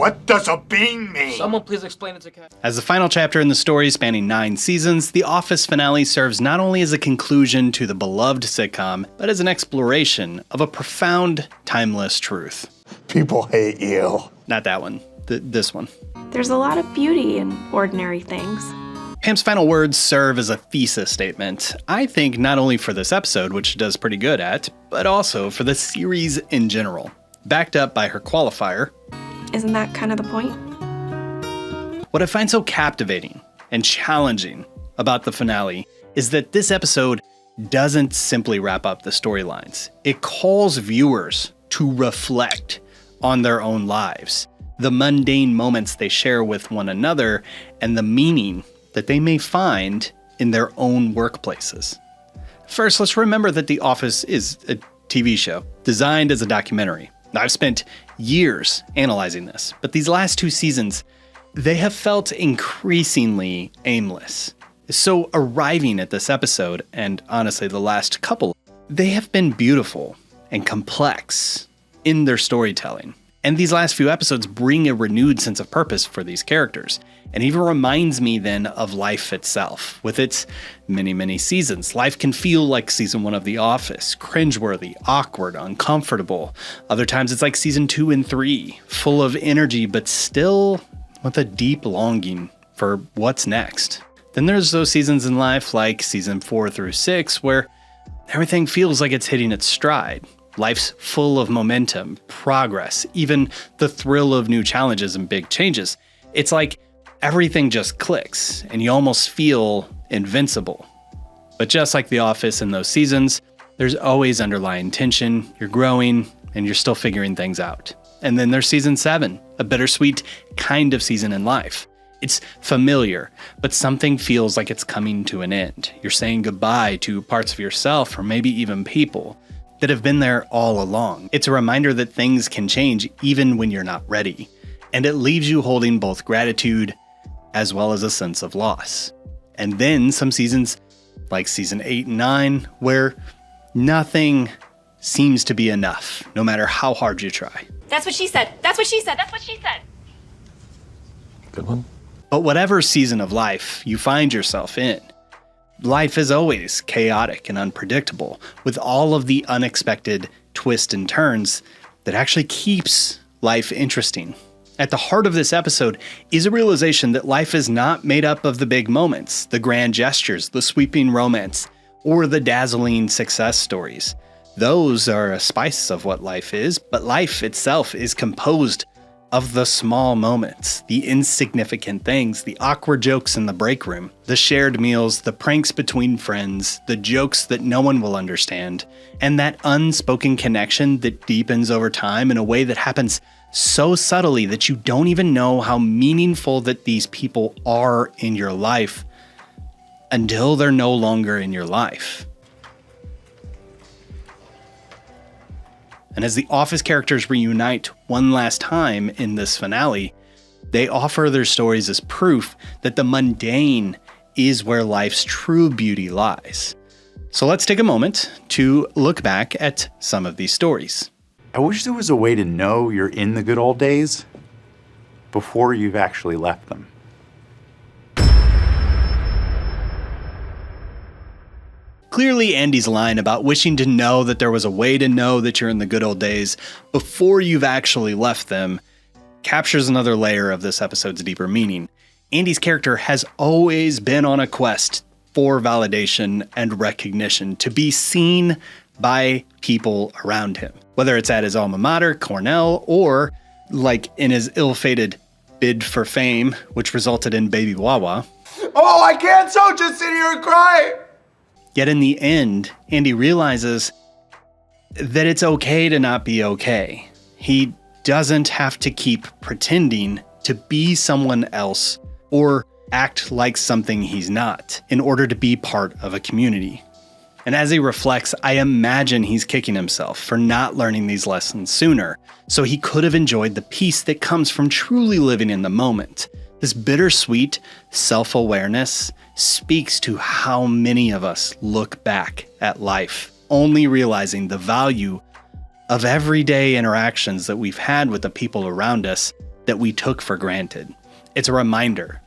What does a bean mean? Someone please explain it to Cat. As the final chapter in the story spanning 9 seasons, The Office finale serves not only as a conclusion to the beloved sitcom, but as an exploration of a profound, timeless truth. People hate you. Not that one. This one. There's a lot of beauty in ordinary things. Pam's final words serve as a thesis statement, I think not only for this episode, which it does pretty good at, but also for the series in general, backed up by her qualifier. Isn't that kind of the point? What I find so captivating and challenging about the finale is that this episode doesn't simply wrap up the storylines. It calls viewers to reflect on their own lives, the mundane moments they share with one another, and the meaning that they may find in their own workplaces. First, let's remember that The Office is a TV show designed as a documentary. I've spent years analyzing this, but these last 2 seasons, they have felt increasingly aimless. So arriving at this episode, and honestly the last couple, they have been beautiful and complex in their storytelling. And these last few episodes bring a renewed sense of purpose for these characters, and even reminds me then of life itself. With its many, many seasons, life can feel like season 1 of The Office, cringeworthy, awkward, uncomfortable. Other times it's like season 2 and 3, full of energy, but still with a deep longing for what's next. Then there's those seasons in life like season 4 through 6, where everything feels like it's hitting its stride. Life's full of momentum, progress, even the thrill of new challenges and big changes. It's like everything just clicks, and you almost feel invincible. But just like The Office in those seasons, there's always underlying tension, you're growing, and you're still figuring things out. And then there's season 7, a bittersweet kind of season in life. It's familiar, but something feels like it's coming to an end. You're saying goodbye to parts of yourself, or maybe even people, that have been there all along. It's a reminder that things can change even when you're not ready. And it leaves you holding both gratitude as well as a sense of loss. And then some seasons, like season 8 and 9, where nothing seems to be enough, no matter how hard you try. That's what she said. That's what she said. That's what she said. Good one. But whatever season of life you find yourself in, life is always chaotic and unpredictable, with all of the unexpected twists and turns that actually keeps life interesting. At the heart of this episode is a realization that life is not made up of the big moments, the grand gestures, the sweeping romance, or the dazzling success stories. Those are a spice of what life is, but life itself is composed of the small moments, the insignificant things, the awkward jokes in the break room, the shared meals, the pranks between friends, the jokes that no one will understand, and that unspoken connection that deepens over time in a way that happens so subtly that you don't even know how meaningful that these people are in your life until they're no longer in your life. And as the Office characters reunite one last time in this finale, they offer their stories as proof that the mundane is where life's true beauty lies. So let's take a moment to look back at some of these stories. I wish there was a way to know you're in the good old days before you've actually left them. Clearly, Andy's line about wishing to know that there was a way to know that you're in the good old days before you've actually left them captures another layer of this episode's deeper meaning. Andy's character has always been on a quest for validation and recognition, to be seen by people around him. Whether it's at his alma mater, Cornell, or like in his ill-fated bid for fame, which resulted in Baby Wawa. Oh, I can't so just sit here and cry. Yet in the end, Andy realizes that it's okay to not be okay. He doesn't have to keep pretending to be someone else or act like something he's not in order to be part of a community. And as he reflects, I imagine he's kicking himself for not learning these lessons sooner, so he could have enjoyed the peace that comes from truly living in the moment. This bittersweet self-awareness speaks to how many of us look back at life, only realizing the value of everyday interactions that we've had with the people around us that we took for granted. It's a reminder,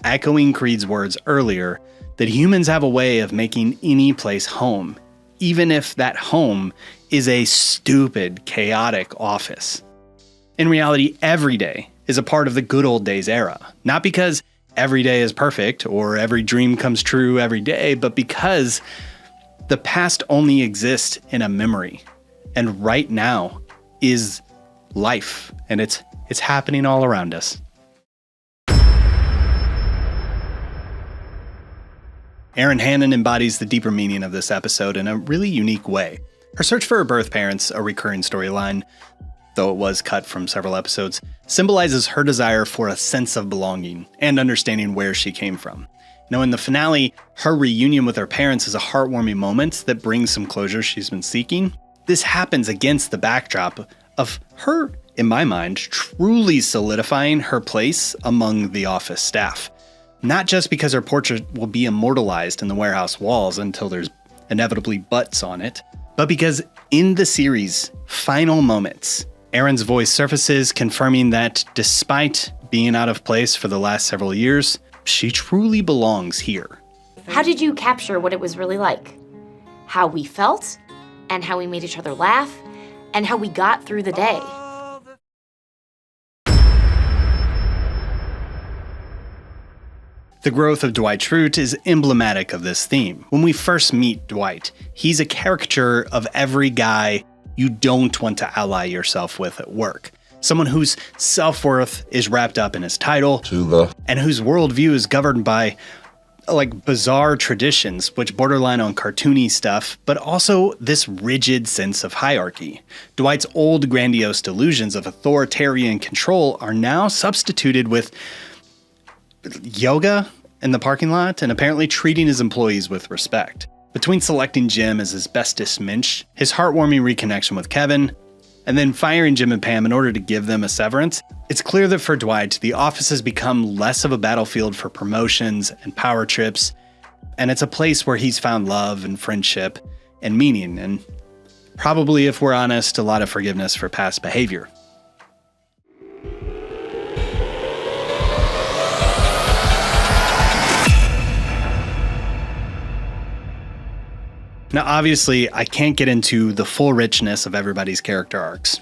echoing Creed's words earlier, that humans have a way of making any place home, even if that home is a stupid, chaotic office. In reality, every day is a part of the good old days era, not because every day is perfect or every dream comes true every day, but because the past only exists in a memory. And right now is life, and it's happening all around us. Erin Hannon embodies the deeper meaning of this episode in a really unique way. Her search for her birth parents, a recurring storyline, though it was cut from several episodes, symbolizes her desire for a sense of belonging and understanding where she came from. Now, in the finale, her reunion with her parents is a heartwarming moment that brings some closure she's been seeking. This happens against the backdrop of her, in my mind, truly solidifying her place among the office staff. Not just because her portrait will be immortalized in the warehouse walls until there's inevitably butts on it, but because in the series' final moments, Erin's voice surfaces, confirming that despite being out of place for the last several years, she truly belongs here. How did you capture what it was really like? How we felt, and how we made each other laugh, and how we got through the day. The growth of Dwight Schrute is emblematic of this theme. When we first meet Dwight, he's a caricature of every guy you don't want to ally yourself with at work. Someone whose self-worth is wrapped up in his title, and whose worldview is governed by bizarre traditions, which borderline on cartoony stuff, but also this rigid sense of hierarchy. Dwight's old grandiose delusions of authoritarian control are now substituted with yoga in the parking lot and apparently treating his employees with respect. Between selecting Jim as his bestest mensch, his heartwarming reconnection with Kevin, and then firing Jim and Pam in order to give them a severance, it's clear that for Dwight, the office has become less of a battlefield for promotions and power trips, and it's a place where he's found love and friendship and meaning, and probably, if we're honest, a lot of forgiveness for past behavior. Now, obviously, I can't get into the full richness of everybody's character arcs.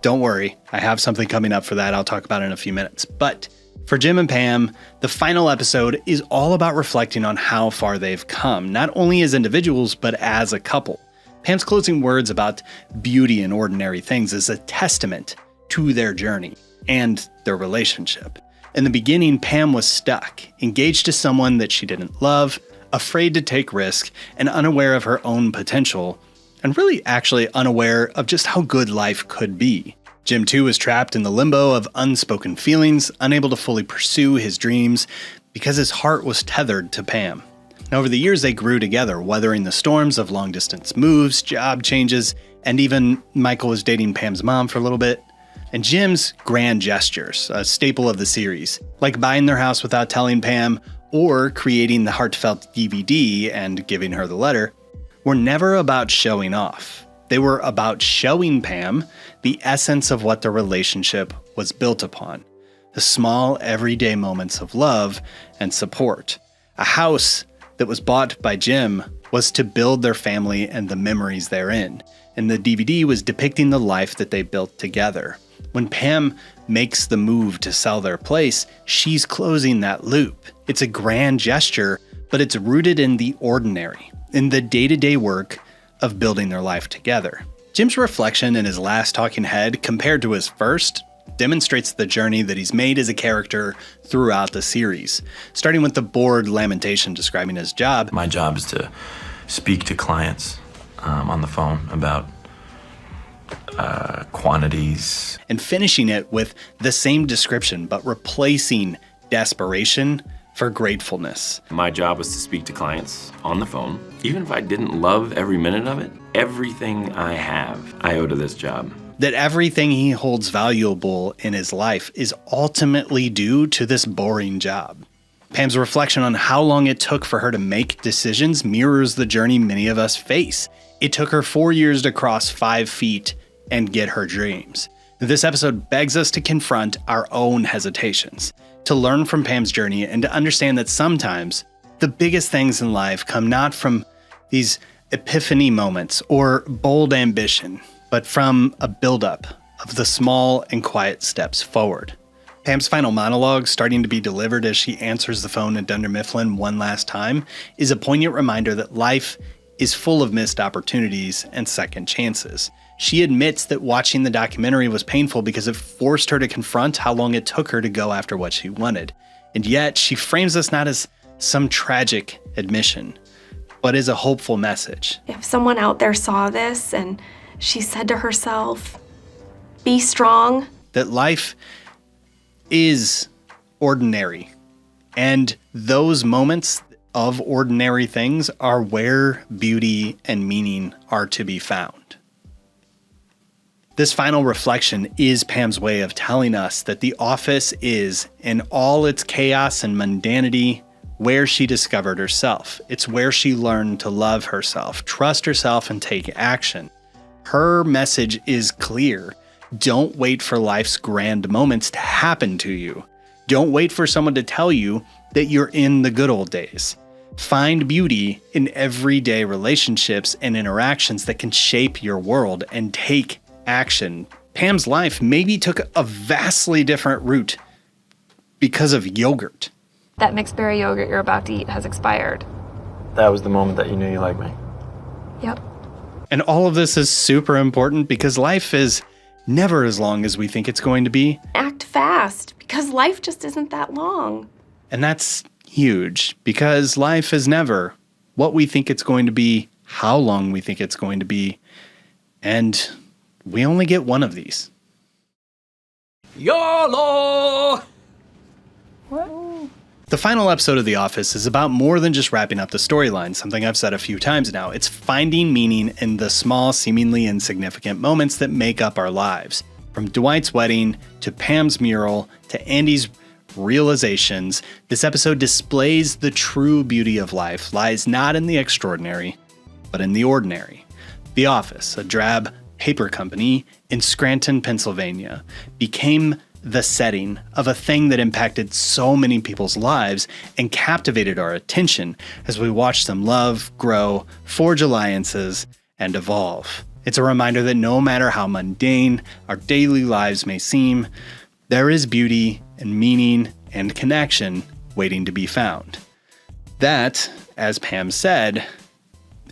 Don't worry, I have something coming up for that I'll talk about in a few minutes. But for Jim and Pam, the final episode is all about reflecting on how far they've come, not only as individuals, but as a couple. Pam's closing words about beauty in ordinary things is a testament to their journey and their relationship. In the beginning, Pam was stuck, engaged to someone that she didn't love, afraid to take risk, and unaware of her own potential, and really actually unaware of just how good life could be. Jim too was trapped in the limbo of unspoken feelings, unable to fully pursue his dreams because his heart was tethered to Pam. Now, over the years they grew together, weathering the storms of long distance moves, job changes, and even Michael was dating Pam's mom for a little bit. And Jim's grand gestures, a staple of the series, like buying their house without telling Pam, or creating the heartfelt DVD and giving her the letter, were never about showing off. They were about showing Pam the essence of what their relationship was built upon. The small, everyday moments of love and support. A house that was bought by Jim was to build their family and the memories therein. And the DVD was depicting the life that they built together. When Pam makes the move to sell their place, she's closing that loop. It's a grand gesture, but it's rooted in the ordinary, in the day-to-day work of building their life together. Jim's reflection in his last talking head compared to his first demonstrates the journey that he's made as a character throughout the series, starting with the bored lamentation describing his job. My job is to speak to clients on the phone about quantities. And finishing it with the same description, but replacing desperation for gratefulness. My job was to speak to clients on the phone. Even if I didn't love every minute of it, everything I have, I owe to this job. That everything he holds valuable in his life is ultimately due to this boring job. Pam's reflection on how long it took for her to make decisions mirrors the journey many of us face. It took her 4 years to cross 5 feet and get her dreams. This episode begs us to confront our own hesitations, to learn from Pam's journey, and to understand that sometimes the biggest things in life come not from these epiphany moments or bold ambition, but from a buildup of the small and quiet steps forward. Pam's final monologue, starting to be delivered as she answers the phone at Dunder Mifflin one last time, is a poignant reminder that life is full of missed opportunities and second chances. She admits that watching the documentary was painful because it forced her to confront how long it took her to go after what she wanted. And yet, she frames this not as some tragic admission, but as a hopeful message. If someone out there saw this and she said to herself, "Be strong," that life is ordinary, and those moments of ordinary things are where beauty and meaning are to be found. This final reflection is Pam's way of telling us that The Office is, in all its chaos and mundanity, where she discovered herself. It's where she learned to love herself, trust herself, and take action. Her message is clear. Don't wait for life's grand moments to happen to you. Don't wait for someone to tell you that you're in the good old days. Find beauty in everyday relationships and interactions that can shape your world, and take action. Pam's life maybe took a vastly different route because of yogurt. That mixed berry yogurt you're about to eat has expired. That was the moment that you knew you liked me. Yep. And all of this is super important because life is never as long as we think it's going to be. act fast, because life just isn't that long. And that's huge because life is never what we think it's going to be, how long we think it's going to be, and we only get one of these. YOLO! The final episode of The Office is about more than just wrapping up the storyline, something I've said a few times now. It's finding meaning in the small, seemingly insignificant moments that make up our lives. From Dwight's wedding, to Pam's mural, to Andy's realizations, this episode displays the true beauty of life lies not in the extraordinary, but in the ordinary. The Office, a drab paper company in Scranton, Pennsylvania, became the setting of a thing that impacted so many people's lives and captivated our attention as we watched them love, grow, forge alliances, and evolve. It's a reminder that no matter how mundane our daily lives may seem, there is beauty and meaning and connection waiting to be found. That, as Pam said,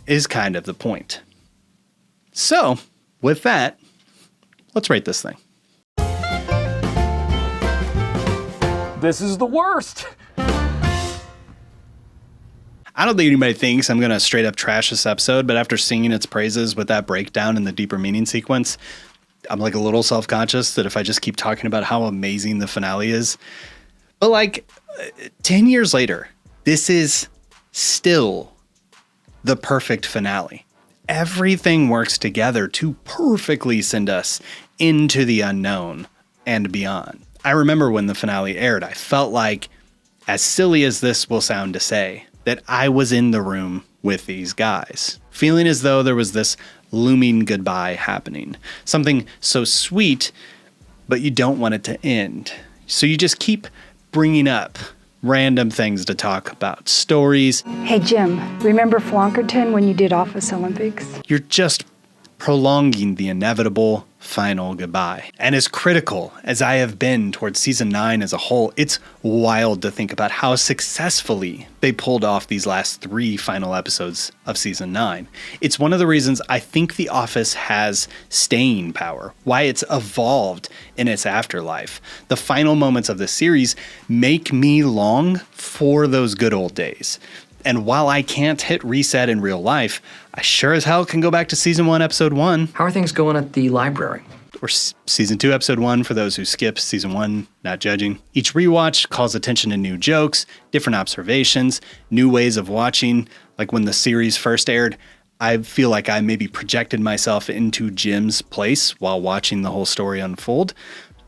is kind of the point. So, with that, let's rate this thing. This is the worst. I don't think anybody thinks I'm going to straight up trash this episode, but after singing its praises with that breakdown and the deeper meaning sequence, I'm like a little self-conscious that if I just keep talking about how amazing the finale is. But like 10 years later, this is still the perfect finale. Everything works together to perfectly send us into the unknown and beyond. I remember when the finale aired, I felt like, as silly as this will sound to say, that I was in the room with these guys, feeling as though there was this looming goodbye happening. Something so sweet, but you don't want it to end. So you just keep bringing up random things to talk about, stories. Hey, Jim, remember Flonkerton when you did Office Olympics? You're just prolonging the inevitable final goodbye. And as critical as I have been towards season 9 as a whole, it's wild to think about how successfully they pulled off these last 3 final episodes of season 9. It's one of the reasons I think The Office has staying power, why it's evolved in its afterlife. The final moments of the series make me long for those good old days. And while I can't hit reset in real life, I sure as hell can go back to season 1, episode 1. How are things going at the library? Or season 2, episode 1 for those who skip season 1, not judging. Each rewatch calls attention to new jokes, different observations, new ways of watching. Like when the series first aired, I feel like I maybe projected myself into Jim's place while watching the whole story unfold.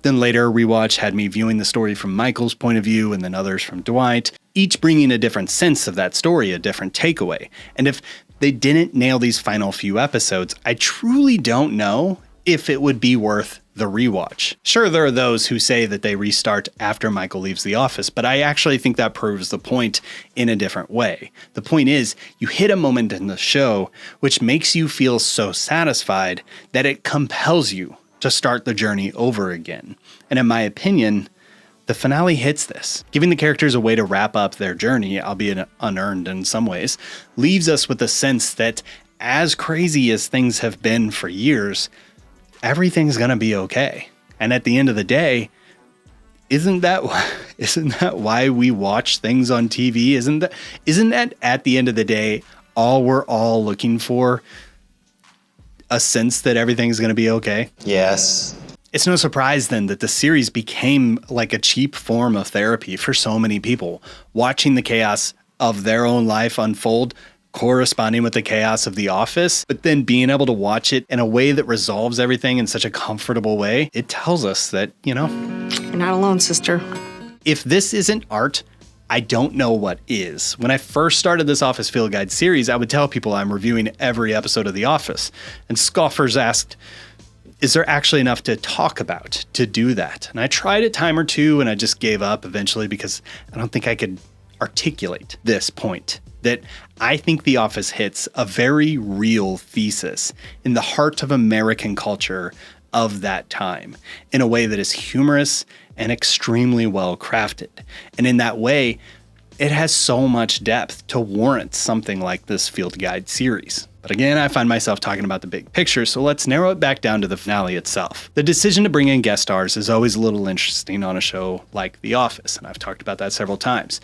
Then later, rewatch had me viewing the story from Michael's point of view and then others from Dwight, each bringing a different sense of that story, a different takeaway. And if they didn't nail these final few episodes, I truly don't know if it would be worth the rewatch. Sure, there are those who say that they restart after Michael leaves the office, but I actually think that proves the point in a different way. The point is, you hit a moment in the show which makes you feel so satisfied that it compels you to start the journey over again. And in my opinion, the finale hits this. Giving the characters a way to wrap up their journey, albeit unearned in some ways, leaves us with a sense that as crazy as things have been for years, everything's gonna be okay. And at the end of the day, isn't that why we watch things on TV? Isn't that at the end of the day all we're all looking for? A sense that everything's gonna be okay? Yes. It's no surprise then that the series became like a cheap form of therapy for so many people, watching the chaos of their own life unfold corresponding with the chaos of The Office, but then being able to watch it in a way that resolves everything in such a comfortable way. It tells us that, you're not alone, sister. If this isn't art, I don't know what is. When I first started this Office Field Guide series, I would tell people I'm reviewing every episode of The Office, and scoffers asked, is there actually enough to talk about to do that? And I tried a time or two and I just gave up eventually because I don't think I could articulate this point. That I think The Office hits a very real thesis in the heart of American culture of that time in a way that is humorous and extremely well crafted. And in that way, it has so much depth to warrant something like this Field Guide series. But again, I find myself talking about the big picture, so let's narrow it back down to the finale itself. The decision to bring in guest stars is always a little interesting on a show like The Office, and I've talked about that several times.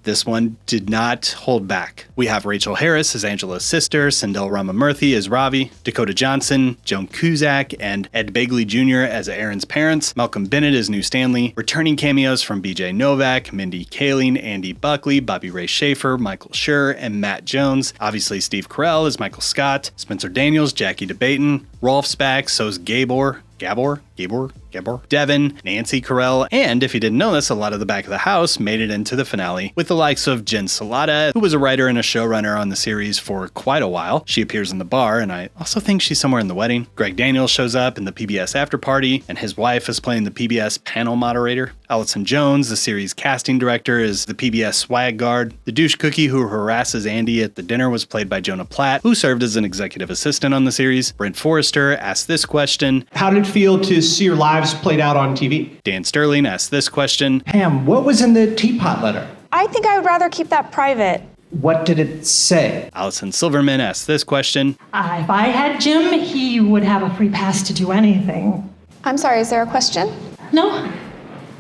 This one did not hold back. We have Rachel Harris as Angela's sister, Sindel Ramamurthy as Ravi, Dakota Johnson, Joan Cusack, and Ed Begley Jr. as Erin's parents, Malcolm Bennett as New Stanley, returning cameos from BJ Novak, Mindy Kaling, Andy Buckley, Bobby Ray Schaefer, Michael Schur, and Matt Jones. Obviously Steve Carell as Michael Scott, Spencer Daniels, Jackie DeBaton, Rolf's back, so's Gabor, Devin, Nancy Carell, and if you didn't know this, a lot of the back of the house made it into the finale with the likes of Jen Salata, who was a writer and a showrunner on the series for quite a while. She appears in the bar, and I also think she's somewhere in the wedding. Greg Daniels shows up in the PBS after party, and his wife is playing the PBS panel moderator. Allison Jones, the series casting director, is the PBS swag guard. The douche cookie who harasses Andy at the dinner was played by Jonah Platt, who served as an executive assistant on the series. Brent Forrester asked this question: how did it feel to see your lives played out on TV? Dan Sterling asked this question: Pam, what was in the teapot letter? I think I would rather keep that private. What did it say? Allison Silverman asked this question: if I had Jim, he would have a free pass to do anything. I'm sorry, is there a question? No.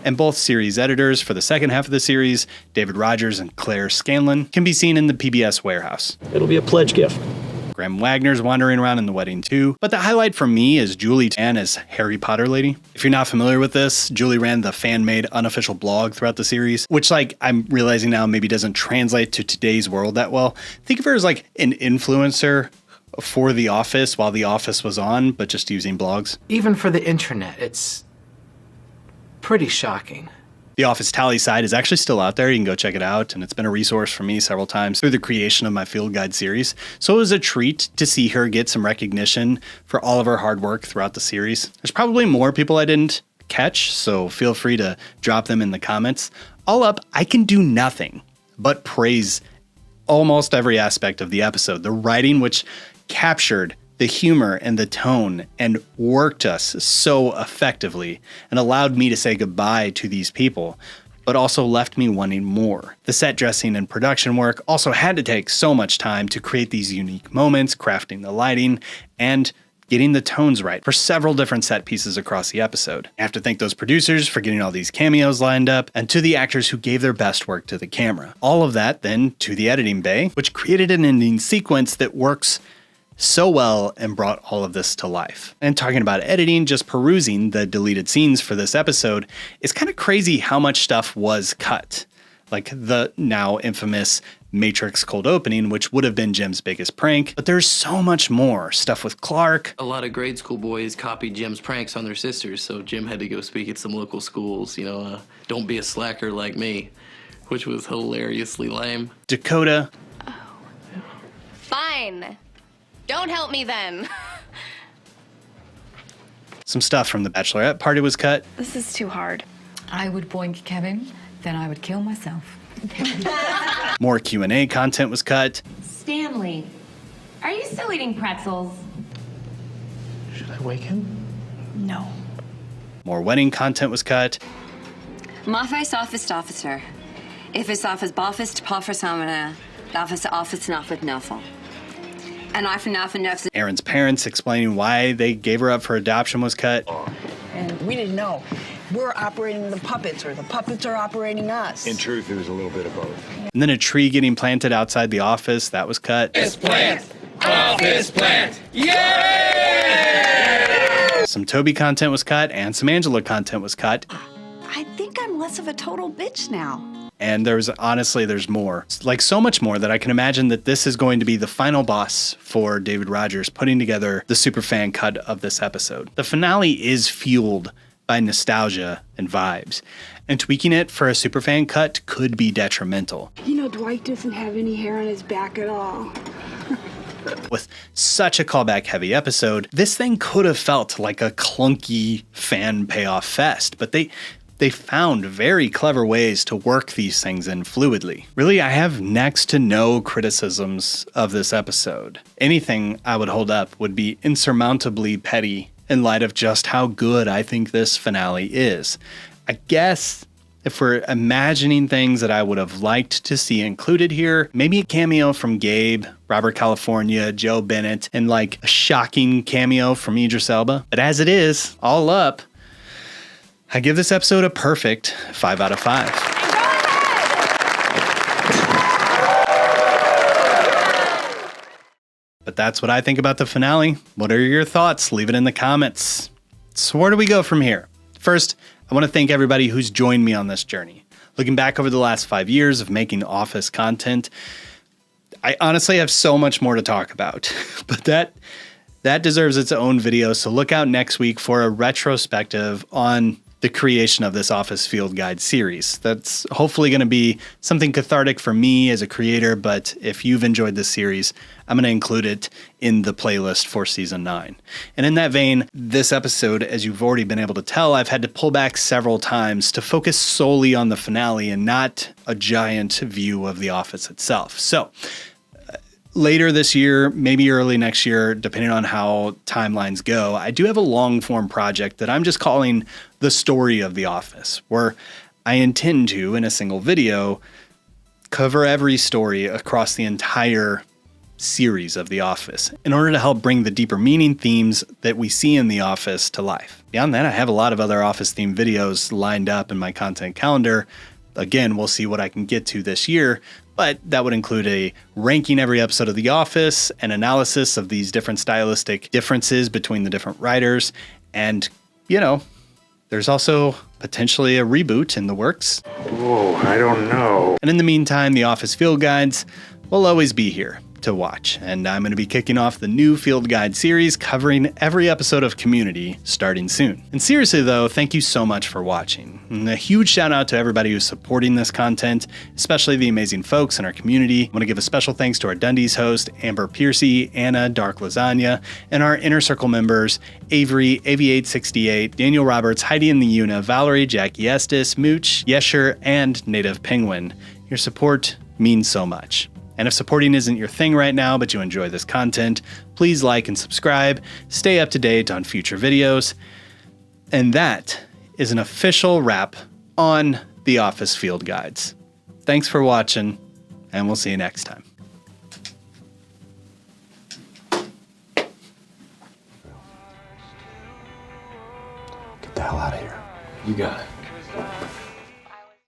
And both series editors for the second half of the series, David Rogers and Claire Scanlon, can be seen in the PBS warehouse. It'll be a pledge gift. Graham Wagner's wandering around in the wedding too, but the highlight for me is Julie Tan as Harry Potter lady. If you're not familiar with this, Julie ran the fan-made unofficial blog throughout the series, which I'm realizing now maybe doesn't translate to today's world that well. Think of her as like an influencer for The Office while The Office was on, but just using blogs. Even for the internet, it's pretty shocking. The Office Tally site is actually still out there. You can go check it out, and it's been a resource for me several times through the creation of my Field Guide series. So it was a treat to see her get some recognition for all of her hard work throughout the series. There's probably more people I didn't catch, so feel free to drop them in the comments. All up, I can do nothing but praise almost every aspect of the episode. The writing, which captured the humor and the tone and worked us so effectively and allowed me to say goodbye to these people, but also left me wanting more. The set dressing and production work also had to take so much time to create these unique moments, crafting the lighting, and getting the tones right for several different set pieces across the episode. I have to thank those producers for getting all these cameos lined up, and to the actors who gave their best work to the camera. All of that then to the editing bay, which created an ending sequence that works so well and brought all of this to life. And talking about editing, just perusing the deleted scenes for this episode, it's kind of crazy how much stuff was cut. Like the now infamous Matrix cold opening, which would have been Jim's biggest prank, but there's so much more stuff with Clark. A lot of grade school boys copied Jim's pranks on their sisters, so Jim had to go speak at some local schools, don't be a slacker like me, which was hilariously lame. Dakota. Fine. Don't help me then. Some stuff from the bachelorette party was cut. This is too hard. I would boink Kevin, then I would kill myself. More Q&A content was cut. Stanley, are you still eating pretzels? Should I wake him? No. More wedding content was cut. My face office officer. If it's office boffist, poffers hamana, office not with nothing. And I for nothing. Erin's parents explaining why they gave her up for adoption was cut. And we didn't know. We're operating the puppets, or the puppets are operating us. In truth, it was a little bit of both. And then a tree getting planted outside the office, that was cut. Office plant! Office plant! Yay! Some Toby content was cut, and some Angela content was cut. I think I'm less of a total bitch now. And there's more. Like so much more that I can imagine that this is going to be the final boss for David Rogers putting together the superfan cut of this episode. The finale is fueled by nostalgia and vibes, and tweaking it for a superfan cut could be detrimental. You know, Dwight doesn't have any hair on his back at all. With such a callback-heavy episode, this thing could have felt like a clunky fan payoff fest, but they found very clever ways to work these things in fluidly. Really, I have next to no criticisms of this episode. Anything I would hold up would be insurmountably petty in light of just how good I think this finale is. I guess if we're imagining things that I would have liked to see included here, maybe a cameo from Gabe, Robert California, Joe Bennett, and like a shocking cameo from Idris Elba. But as it is, all up, I give this episode a perfect 5 out of 5. But that's what I think about the finale. What are your thoughts? Leave it in the comments. So where do we go from here? First, I want to thank everybody who's joined me on this journey. Looking back over the last 5 years of making Office content, I honestly have so much more to talk about, but that deserves its own video. So look out next week for a retrospective on the creation of this Office Field Guide series. That's hopefully going to be something cathartic for me as a creator, but if you've enjoyed this series, I'm going to include it in the playlist for season 9. And in that vein, this episode, as you've already been able to tell, I've had to pull back several times to focus solely on the finale and not a giant view of The Office itself. So later this year, maybe early next year, depending on how timelines go, I do have a long form project that I'm just calling The Story of The Office, where I intend to, in a single video, cover every story across the entire series of The Office in order to help bring the deeper meaning themes that we see in The Office to life. Beyond that, I have a lot of other Office themed videos lined up in my content calendar. Again, we'll see what I can get to this year, but that would include a ranking every episode of The Office, an analysis of these different stylistic differences between the different writers, and, you know, there's also potentially a reboot in the works. Whoa, I don't know. And in the meantime, the Office Field Guides will always be here to watch, and I'm going to be kicking off the new Field Guide series covering every episode of Community starting soon. And seriously though, thank you so much for watching. And a huge shout out to everybody who's supporting this content, especially the amazing folks in our community. I want to give a special thanks to our Dundee's host, Amber Piercy, Anna, Dark Lasagna, and our Inner Circle members, Avery, AV868, Daniel Roberts, Heidi in the Una, Valerie, Jackie Estes, Mooch, Yesher, and Native Penguin. Your support means so much. And if supporting isn't your thing right now, but you enjoy this content, please like and subscribe, stay up to date on future videos. And that is an official wrap on the Office Field Guides. Thanks for watching, and we'll see you next time. Get the hell out of here. You got it.